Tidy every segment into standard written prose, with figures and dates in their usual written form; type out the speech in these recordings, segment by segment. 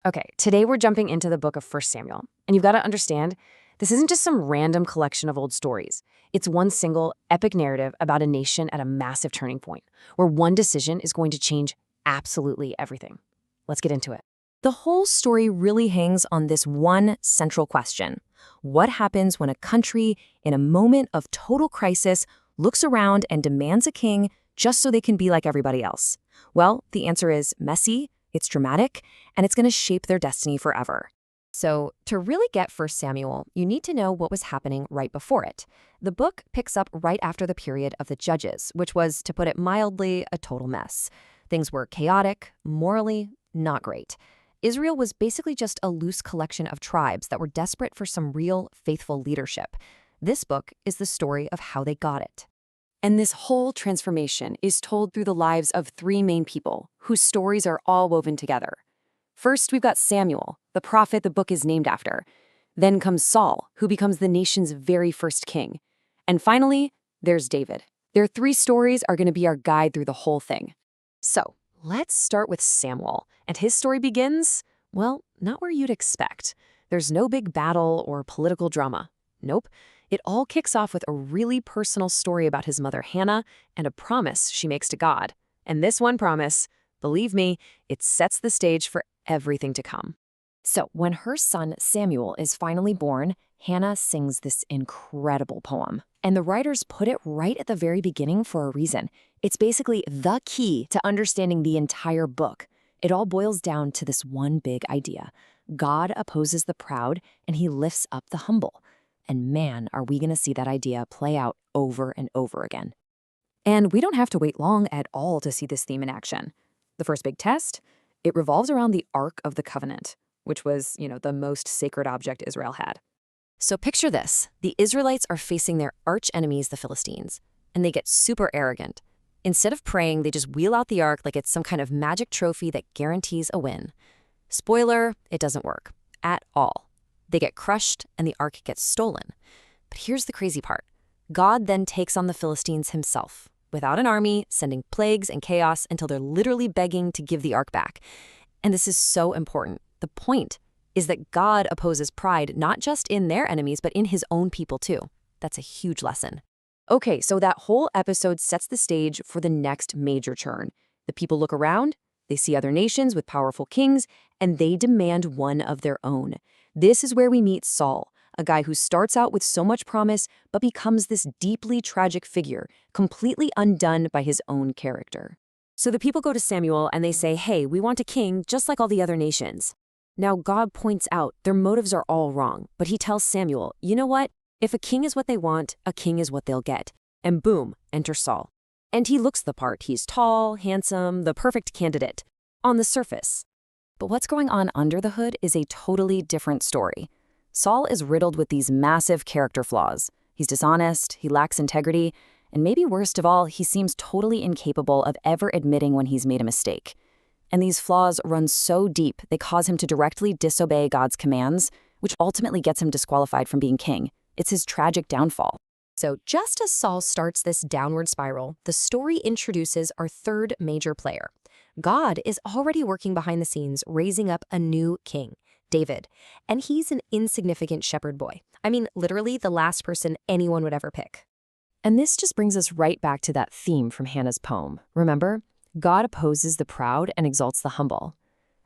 Okay, today we're jumping into the book of 1 Samuel. And you've got to understand, this isn't just some random collection of old stories. It's one single epic narrative about a nation at a massive turning point, where one decision is going to change absolutely everything. Let's get into it. The whole story really hangs on this one central question. What happens when a country, in a moment of total crisis, looks around and demands a king just so they can be like everybody else? Well, the answer is messy, it's dramatic, and it's going to shape their destiny forever. So, to really get 1 Samuel, you need to know what was happening right before it. The book picks up right after the period of the Judges, which was, to put it mildly, a total mess. Things were chaotic, morally not great. Israel was basically just a loose collection of tribes that were desperate for some real, faithful leadership. This book is the story of how they got it. And this whole transformation is told through the lives of three main people, whose stories are all woven together. First, we've got Samuel, the prophet the book is named after. Then comes Saul, who becomes the nation's very first king. And finally, there's David. Their three stories are going to be our guide through the whole thing. So, let's start with Samuel. And his story begins, well, not where you'd expect. There's no big battle or political drama. Nope. It all kicks off with a really personal story about his mother Hannah and a promise she makes to God. And this one promise, believe me, it sets the stage for everything to come. So, when her son Samuel is finally born, Hannah sings this incredible poem. And the writers put it right at the very beginning for a reason. It's basically the key to understanding the entire book. It all boils down to this one big idea. God opposes the proud, and he lifts up the humble. And man, are we going to see that idea play out over and over again. And we don't have to wait long at all to see this theme in action. The first big test, it revolves around the Ark of the Covenant, which was, the most sacred object Israel had. So picture this. The Israelites are facing their arch enemies, the Philistines, and they get super arrogant. Instead of praying, they just wheel out the Ark like it's some kind of magic trophy that guarantees a win. Spoiler, it doesn't work at all. They get crushed and the Ark gets stolen. But here's the crazy part. God then takes on the Philistines himself, without an army, sending plagues and chaos until they're literally begging to give the Ark back. And this is so important. The point is that God opposes pride not just in their enemies, but in his own people too. That's a huge lesson. Okay, so that whole episode sets the stage for the next major turn. The people look around, they see other nations with powerful kings, and they demand one of their own. This is where we meet Saul, a guy who starts out with so much promise, but becomes this deeply tragic figure, completely undone by his own character. So the people go to Samuel and they say, hey, we want a king just like all the other nations. Now God points out their motives are all wrong, but he tells Samuel, you know what? If a king is what they want, a king is what they'll get. And boom, enter Saul. And he looks the part. He's tall, handsome, the perfect candidate on the surface. But what's going on under the hood is a totally different story. Saul is riddled with these massive character flaws. He's dishonest, he lacks integrity, and maybe worst of all, he seems totally incapable of ever admitting when he's made a mistake. And these flaws run so deep, they cause him to directly disobey God's commands, which ultimately gets him disqualified from being king. It's his tragic downfall. So just as Saul starts this downward spiral, the story introduces our third major player. God is already working behind the scenes, raising up a new king, David. And he's an insignificant shepherd boy. I mean, literally the last person anyone would ever pick. And this just brings us right back to that theme from Hannah's poem. Remember? God opposes the proud and exalts the humble.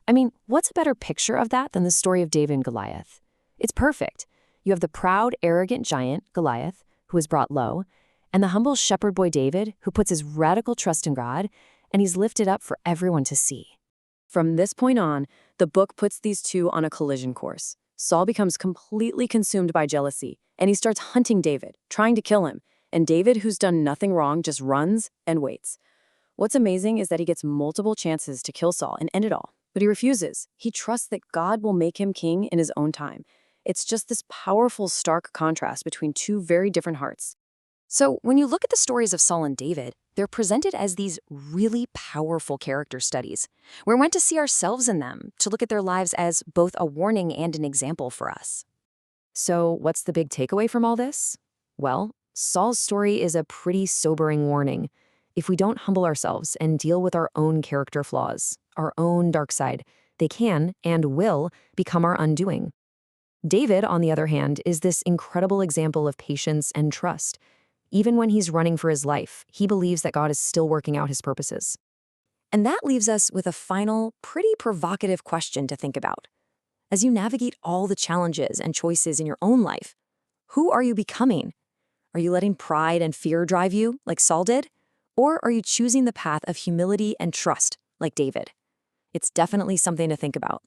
I mean, what's a better picture of that than the story of David and Goliath? It's perfect. You have the proud, arrogant giant, Goliath, who is brought low, and the humble shepherd boy David, who puts his radical trust in God, and he's lifted up for everyone to see. From this point on, the book puts these two on a collision course. Saul becomes completely consumed by jealousy, and he starts hunting David, trying to kill him. And David, who's done nothing wrong, just runs and waits. What's amazing is that he gets multiple chances to kill Saul and end it all, but he refuses. He trusts that God will make him king in his own time. It's just this powerful, stark contrast between two very different hearts. So when you look at the stories of Saul and David, they're presented as these really powerful character studies. We're meant to see ourselves in them, to look at their lives as both a warning and an example for us. So what's the big takeaway from all this? Well, Saul's story is a pretty sobering warning. If we don't humble ourselves and deal with our own character flaws, our own dark side, they can and will become our undoing. David, on the other hand, is this incredible example of patience and trust. Even when he's running for his life, he believes that God is still working out his purposes. And that leaves us with a final, pretty provocative question to think about. As you navigate all the challenges and choices in your own life, who are you becoming? Are you letting pride and fear drive you, like Saul did? Or are you choosing the path of humility and trust, like David? It's definitely something to think about.